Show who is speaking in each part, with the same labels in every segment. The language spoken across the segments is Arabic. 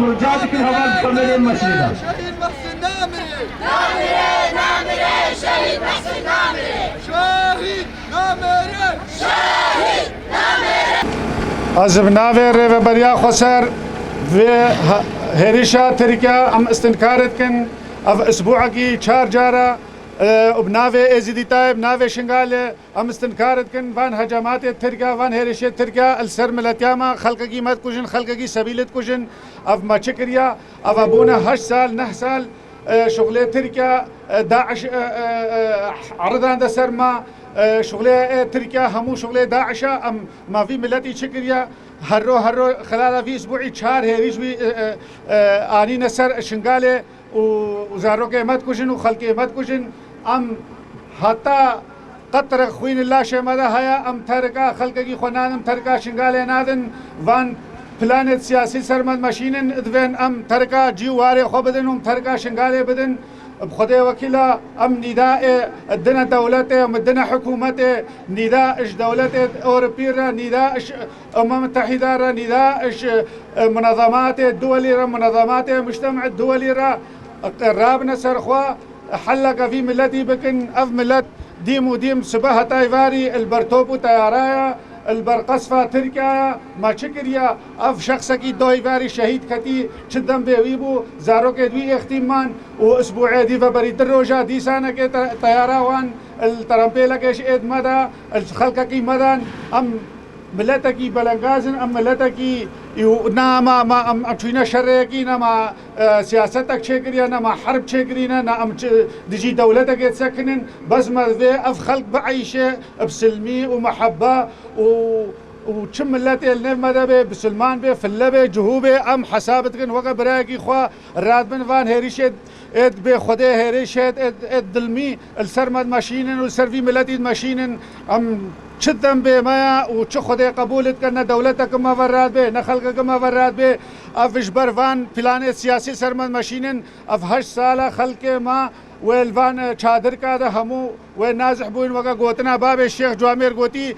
Speaker 1: مرجعتك الهواء بكمل المشيدة
Speaker 2: شهيد محسن نامري نامري نامري شهيد محسن نامري شهيد نامري شهيد نامري
Speaker 3: از بناوی رو بریا خسر و هریشا ترکیه ام استنکارت کن اف اسبوع کی 4 جارا بناوی ازیدیتا بناوی شنگال ام استنکارت کن وان هجمات ترکیه وان هریشا ترکیه السر ملتیاما خلق کی مت کجن خلق کی سبیلت کجن اف ما چکریا اف ابونا 8 سال 9 سال شغله تركيا داعش عرضان دا سرما شغله تركيا همو شغله داعش ام ما في ملتي شكريا هرو خلال في اسبوعي 4 هيريش بي اني نسر شنغاله وزارو کے مت کشن وخلق مت کشن ام حتى قطر خوين الله شمدا هيا ام تركا خلق کی خنانم تركا شنغاله نادن وان پلانت سیاسی سرمد ماشینن ادوین ام ترکا جیواره خو بدن ام ترکا شنگاله بدن بخدا وكيلا ام نداء الدنا دولته ومدنا حكومته نداء اش دولته اوروبيه نداء اش متحده نداء اش منظمات الدوليه منظمات المجتمع الدولي رابنا سرخوا حلق في ملتي بكن اف ملت ديم وديم سبها تايفاري البرتوبو تيارايا البرقصفة تركيا ما شكريا اف شخص کی دویواری شهید کتی چدم بیویبو زارو کے دوی اختیمان و اسبوع دی و بری دروجا دی سانه کے طیارہ وان الترامپیلا کے شید مدا الخلق کی مدان ام ملتا کی بلنگازن ام ملتا کی ناما ما ام چوینا شرعه کی ناما سیاستك شكريا نما حرب شكرينا نام دجي دولتك سكنن بس ما اف خلق بعيشه بسلمي ومحبه وشم اللاتي النمدا به بسلمان به فلبه جهوبه ام حسابتكن وقا براكي خوا رادبن فان هيريشد اد به خدا هيريشد اد دلمي السرمد ماشينن والسرفي ملتي ماشينن ام چدم به ما و چه خدا قبولت کنه دولتك ما وراد به نه خلقك ما وراد به افش بروان پلان سیاسی سرمد ماشینن اف 8 ساله خلق ما والفان چادر کا ده همو و نازح بوين وقا قوتنا باب الشيخ جوامير قوتي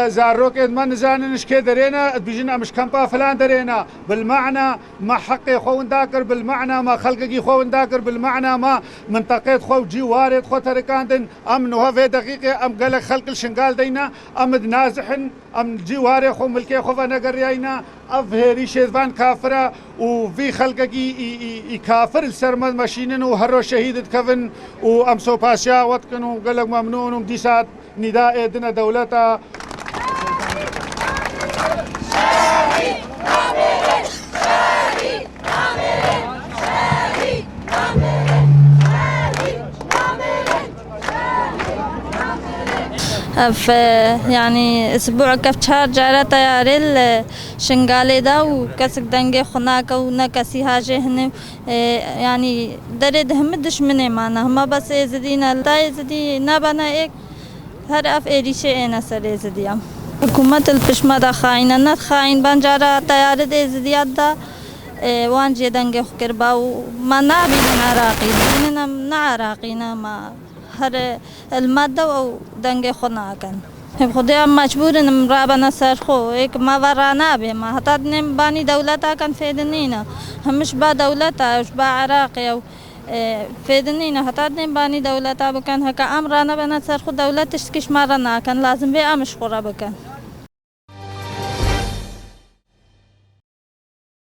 Speaker 3: زاروك ما نزاننش كي درينا بيجينا مش كمبا فلان درينا بالمعنى ما حقي خون داكر بالمعنى ما خلقي خون داكر بالمعنى ما منطقه خو جي وارد خو تركاندن ام نوها في دقيقه ام قال خلق الشنقال دينا ام نازحن ام جي وارد خو ملكي خو نقرينا اف هيري شيفان كافره وفي خلقي كافر السرمد ماشينن وهرو شهيد كفن وام سو باسيا واتكنوا قال لك ممنون ومديسات نداء دنا دولتها
Speaker 2: شهيد نامري شهيد نامري شهيد نامري
Speaker 4: يعني اسبوع كف 4 جارة طيارة شنغالي دا وكسك دنگي خناكا ونكسي هاجي هن يعني درد هم دشمني معنا هما بس ازدينا لا ازدي نابانا ايك هر اف ايريشي اينا سر ازديام حكومة البشمة خاينة نت خاين بانجارة طيارة ازديات دا وان جي دنگي خكربا وما نابين عراقي ديننا نعراقينا ما هر المادة و دنگ خناکن خدا مجبور نمرابنا سرخو ایک ما ورانا به ما حتی نم بانی دولتا کن فیدنینا همش با دولتا وش با عراقی و فیدنینا حتی نم بانی دولتا بکن هکا امرانا بنا سرخو دولتش کش مرانا کن لازم به امش خورا بکن